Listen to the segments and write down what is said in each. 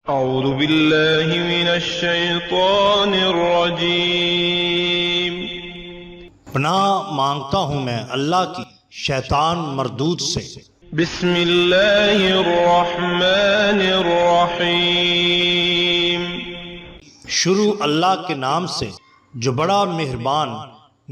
اعوذ باللہ من الشیطان الرجیم۔ پناہ مانگتا ہوں میں اللہ کی شیطان مردود سے۔ بسم اللہ الرحمن الرحیم۔ شروع اللہ کے نام سے جو بڑا مہربان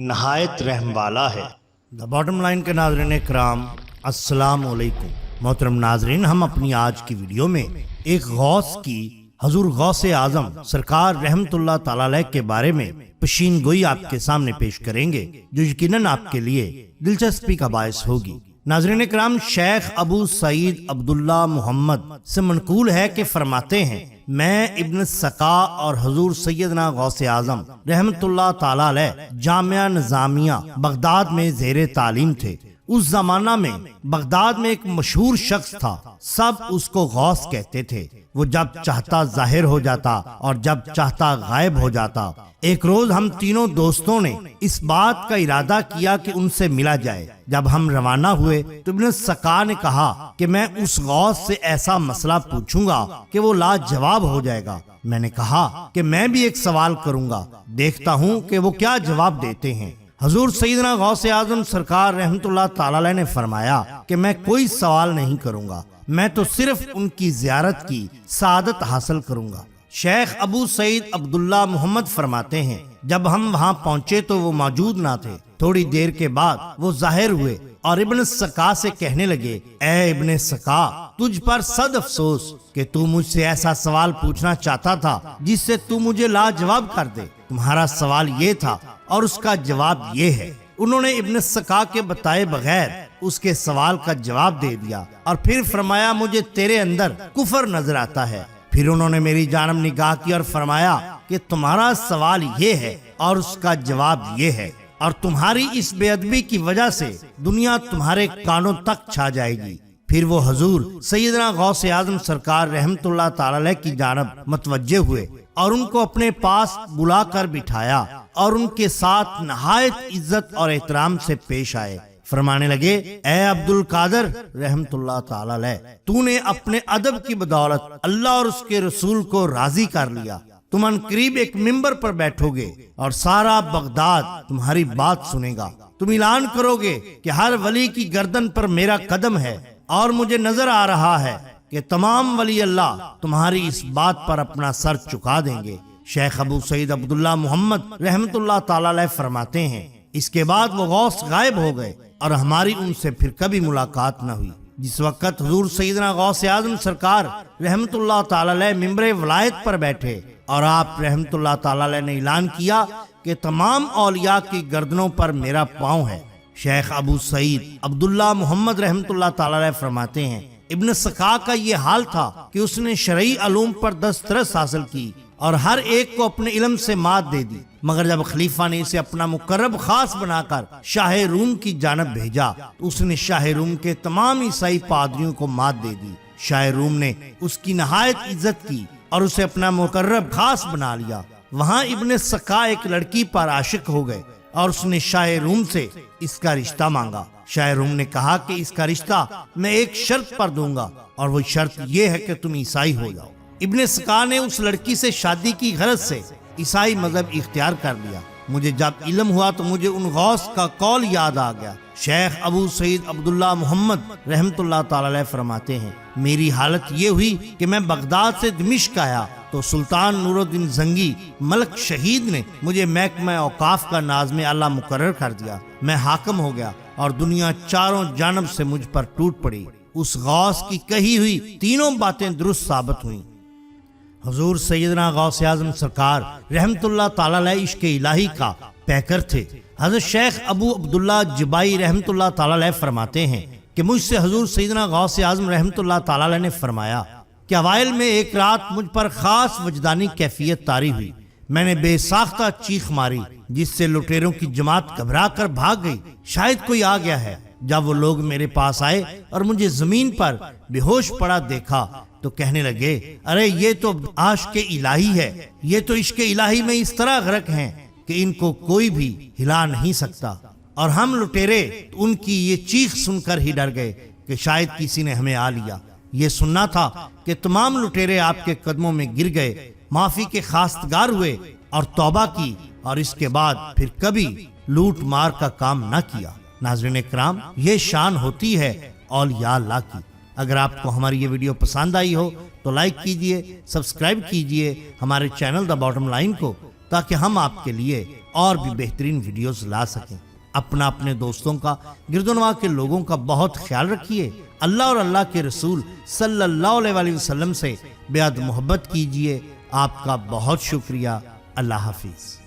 نہایت رحم والا ہے۔ دا باٹم لائن کے ناظرین کرام، السلام علیکم۔ محترم ناظرین، ہم اپنی آج کی ویڈیو میں ایک غوث کی حضور غوث اعظم سرکار رحمت اللہ تعالی علیہ کے بارے میں پشین گوئی آپ کے سامنے پیش کریں گے، جو یقیناً آپ کے لیے دلچسپی کا باعث ہوگی۔ ناظرین کرام، شیخ ابو سعید عبداللہ محمد سے منقول ہے کہ فرماتے ہیں، میں ابن سقا اور حضور سیدنا غوث اعظم رحمت اللہ تعالی علیہ جامعہ نظامیہ بغداد میں زیر تعلیم تھے۔ اس زمانہ میں بغداد میں ایک مشہور شخص تھا، سب اس کو غوث کہتے تھے۔ وہ جب چاہتا ظاہر ہو جاتا اور جب چاہتا غائب ہو جاتا۔ ایک روز ہم تینوں دوستوں نے اس بات کا ارادہ کیا کہ ان سے ملا جائے۔ جب ہم روانہ ہوئے تو ابن سقا نے کہا کہ میں اس غوث سے ایسا مسئلہ پوچھوں گا کہ وہ لاجواب ہو جائے گا۔ میں نے کہا کہ میں بھی ایک سوال کروں گا، دیکھتا ہوں کہ وہ کیا جواب دیتے ہیں۔ حضور سیدنا غوث اعظم سرکار رحمت اللہ تعالی علیہ نے فرمایا کہ میں کوئی سوال نہیں کروں گا، میں تو صرف ان کی زیارت کی سعادت حاصل کروں گا۔ شیخ ابو سعید عبداللہ محمد فرماتے ہیں، جب ہم وہاں پہنچے تو وہ موجود نہ تھے۔ تھوڑی دیر کے بعد وہ ظاہر ہوئے اور ابن سقا سے کہنے لگے، اے ابن سقا، تجھ پر صد افسوس کہ تو مجھ سے ایسا سوال پوچھنا چاہتا تھا جس سے تو مجھے لاجواب کر دے۔ تمہارا سوال یہ تھا اور اس کا جواب یہ ہے۔ انہوں نے ابن سقا کے بتائے بغیر اس کے سوال کا جواب دے دیا اور پھر فرمایا، مجھے تیرے اندر کفر نظر آتا ہے۔ پھر انہوں نے میری جانب نگاہ کی اور فرمایا کہ تمہارا سوال یہ ہے اور اس کا جواب یہ ہے، اور تمہاری اس بے ادبی کی وجہ سے دنیا تمہارے کانوں تک چھا جائے گی۔ پھر وہ حضور سیدنا غوث اعظم سرکار رحمت اللہ تعالی علیہ کی جانب متوجہ ہوئے اور ان کو اپنے پاس بلا کر بٹھایا اور ان کے ساتھ نہایت عزت اور احترام سے پیش آئے۔ فرمانے لگے، اے عبد القادر رحمت اللہ تعالی علیہ، تو نے اپنے ادب کی بدولت اللہ اور اس کے رسول کو راضی کر لیا۔ تم عنقریب ایک ممبر پر بیٹھو گے اور سارا بغداد تمہاری بات سنے گا۔ تم اعلان کرو گے کہ ہر ولی کی گردن پر میرا قدم ہے، اور مجھے نظر آ رہا ہے کہ تمام ولی اللہ تمہاری اس بات پر اپنا سر چکا دیں گے۔ شیخ ابو سعید عبداللہ محمد رحمت اللہ تعالی علیہ فرماتے ہیں، اس کے بعد وہ غوث غائب ہو گئے اور ہماری ان سے پھر کبھی ملاقات نہ ہوئی۔ جس وقت حضور سیدنا غوث اعظم سرکار رحمت اللہ تعالی علیہ ممبر ولایت پر بیٹھے اور آپ رحمت اللہ تعالی علیہ نے اعلان کیا کہ تمام اولیاء کی گردنوں پر میرا پاؤں ہے۔ شیخ ابو سعید عبداللہ محمد رحمت اللہ تعالی علیہ فرماتے ہیں، ابن سقا کا یہ حال تھا کہ اس نے شرعی علوم پر دسترس حاصل کی اور ہر ایک کو اپنے علم سے مات دے دی، مگر جب خلیفہ نے اسے اپنا مقرب خاص بنا کر شاہ روم کی جانب بھیجا تو اس نے شاہ روم کے تمام عیسائی پادریوں کو مات دے دی۔ شاہ روم نے اس کی نہایت عزت کی اور اسے اپنا مقرب خاص بنا لیا۔ وہاں ابن سقا ایک لڑکی پر عاشق ہو گئے اور اس نے شاہ روم سے اس کا رشتہ مانگا۔ شاہ روم نے کہا کہ اس کا رشتہ میں ایک شرط پر دوں گا، اور وہ شرط یہ ہے کہ تم عیسائی ہو جاؤ۔ ابن سقا نے اس لڑکی سے شادی کی غرض سے عیسائی مذہب اختیار کر لیا۔ مجھے جب علم ہوا تو مجھے ان غوث کا قول یاد آ گیا۔ شیخ ابو سعید عبداللہ محمد رحمت اللہ تعالی علیہ فرماتے ہیں، میری حالت یہ ہوئی کہ میں بغداد سے دمشق آیا تو سلطان نور الدین زنگی ملک شہید نے مجھے محکمہ اوقاف کا ناظم اعلیٰ مقرر کر دیا۔ میں حاکم ہو گیا اور دنیا چاروں جانب سے مجھ پر ٹوٹ پڑی۔ اس غوث کی کہی ہوئی تینوں باتیں درست ثابت ہوئیں۔ حضور سیدنا غوث اعظم سرکار رحمت اللہ تعالی علیہ عشق الہی کا پیکر تھے۔ حضرت شیخ ابو عبداللہ جبائی رحمت اللہ تعالی علیہ فرماتے ہیں کہ مجھ سے حضور سیدنا غوث اعظم رحمت اللہ تعالی علیہ نے فرمایا کہ اوائل میں ایک رات مجھ پر خاص وجدانی کیفیت طاری ہوئی۔ میں نے بے ساختہ چیخ ماری جس سے لٹیروں کی جماعت گھبرا کر بھاگ گئی، شاید کوئی آ گیا ہے۔ جب وہ لوگ میرے پاس آئے اور مجھے زمین پر بے ہوش پڑا دیکھا تو کہنے لگے، ارے یہ تو عاشق الہی ہے، یہ تو عشق الہی میں اس طرح غرق ہیں کہ ان کو کوئی بھی ہلا نہیں سکتا۔ اور ہم لٹیرے ان کی یہ چیخ سن کر ہی ڈر گئے کہ شاید کسی نے ہمیں آ لیا۔ یہ سننا تھا کہ تمام لٹیرے آپ کے قدموں میں گر گئے، معافی کے خواستگار ہوئے اور توبہ کی، اور اس کے بعد پھر کبھی لوٹ مار کا کام نہ کیا۔ ناظرین کرام، یہ شان ہوتی ہے اولیاء اللہ کی۔ اگر آپ کو ہماری یہ ویڈیو پسند آئی ہو تو لائک کیجئے، سبسکرائب کیجئے ہمارے چینل دا باٹم لائن کو، تاکہ ہم آپ کے لیے اور بھی بہترین ویڈیوز لا سکیں۔ اپنے دوستوں کا، گرد و نواح کے لوگوں کا بہت خیال رکھیے۔ اللہ اور اللہ کے رسول صلی اللہ علیہ وسلم سے بے حد محبت کیجئے۔ آپ کا بہت شکریہ۔ اللہ حافظ۔